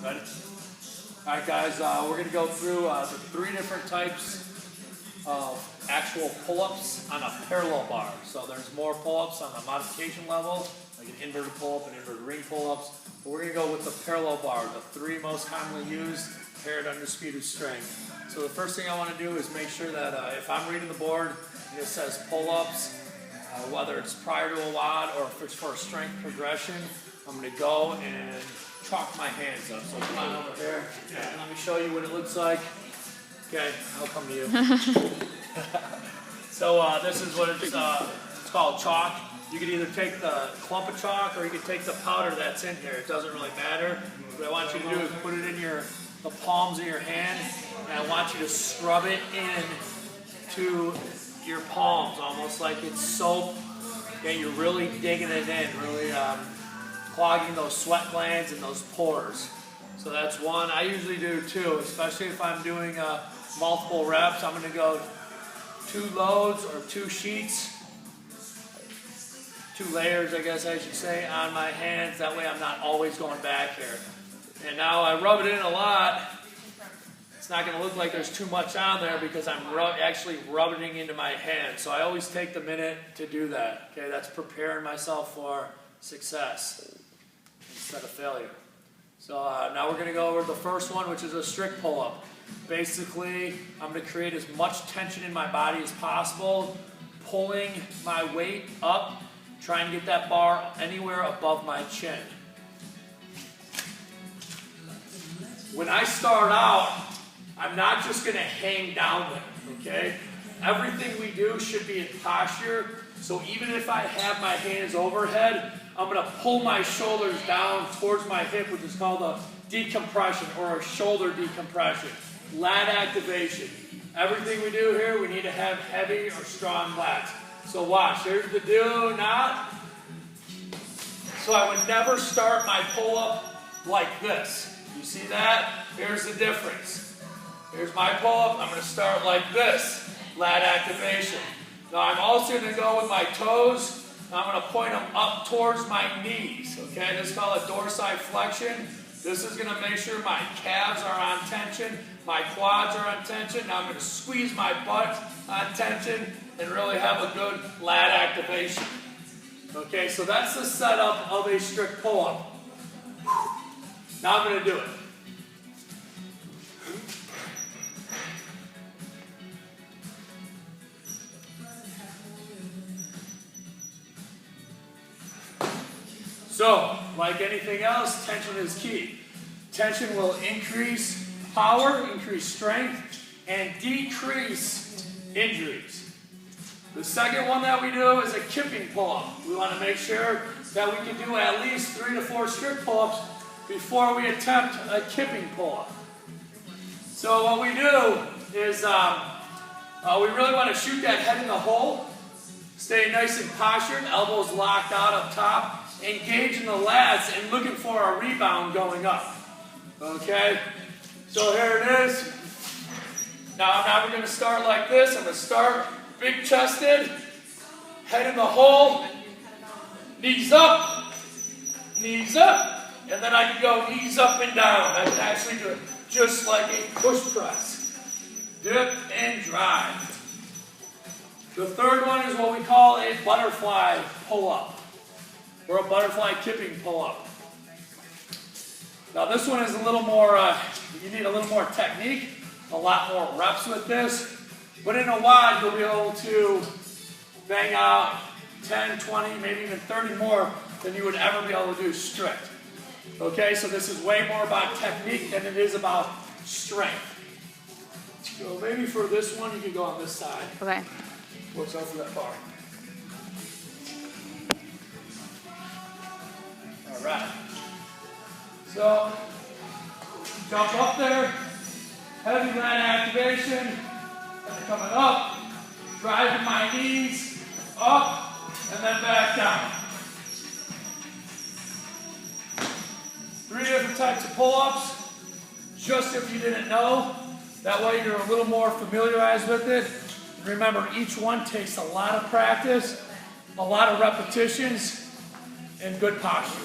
Ready? All right, guys, we're going to go through the 3 different types of actual pull-ups on a parallel bar. So there's more pull-ups on the modification level, like an inverted pull-up and inverted ring pull-ups. But we're going to go with the parallel bar, the 3 most commonly used here at Undisputed Strength. So the first thing I want to do is make sure that if I'm reading the board and it says pull-ups, whether it's prior to a WOD or if it's for a strength progression, I'm going to go and chalk my hands up. So come on over here and let me show you what it looks like. Okay, I'll come to you. So this is what it's called, chalk. You can either take the clump of chalk or you can take the powder that's in here. It doesn't really matter. What I want you to do is put it in the palms of your hand, and I want you to scrub it in to your palms, almost like it's soap. Okay, you're really digging it in, really clogging those sweat glands and those pores. So that's one. I usually do 2, especially if I'm doing multiple reps. I'm going to go 2 loads or 2 sheets, 2 layers, I guess I should say, on my hands. That way I'm not always going back here. And now I rub it in a lot. It's not going to look like there's too much on there because I'm actually rubbing it into my hand. So I always take the minute to do that. Okay, that's preparing myself for success instead of failure. So now we're going to go over the first one, which is a strict pull-up. Basically, I'm going to create as much tension in my body as possible, pulling my weight up, trying to get that bar anywhere above my chin. When I start out, I'm not just going to hang down there, okay? Everything we do should be in posture, so even if I have my hands overhead, I'm going to pull my shoulders down towards my hip, which is called a decompression or a shoulder decompression. Lat activation. Everything we do here, we need to have heavy or strong lats. So watch, here's the do not. So I would never start my pull-up like this. You see that? Here's the difference. Here's my pull-up. I'm going to start like this. Lat activation. Now I'm also going to go with my toes. I'm going to point them up towards my knees. Okay, this is called a dorsiflexion. This is going to make sure my calves are on tension, my quads are on tension. Now I'm going to squeeze my butt on tension and really have a good lat activation. Okay, so that's the setup of a strict pull-up. Now I'm going to do it. So, like anything else, tension is key. Tension will increase power, increase strength, and decrease injuries. The second one that we do is a kipping pull-up. We want to make sure that we can do at least 3 to 4 strict pull-ups before we attempt a kipping pull-up. So what we do is we really want to shoot that head in the hole, stay nice and postured, elbows locked out up top, engage in the lats and looking for a rebound going up. Okay? So here it is. Now I'm not going to start like this. I'm going to start big chested, head in the hole, knees up, and then I can go knees up and down. I can actually do it just like a push press. Dip and drive. The third one is what we call a butterfly pull-up, or a butterfly kipping pull-up. Now this one is a little more, you need a little more technique, a lot more reps with this, but in a WOD you'll be able to bang out 10, 20, maybe even 30 more than you would ever be able to do strict. Okay, so this is way more about technique than it is about strength. So maybe for this one you can go on this side. Okay. Works out for that bar. Alright, so jump up there, heavy lat activation, and coming up, driving my knees up, and then back down. 3 different types of pull-ups, just if you didn't know. That way you're a little more familiarized with it. Remember, each one takes a lot of practice, a lot of repetitions, and good posture.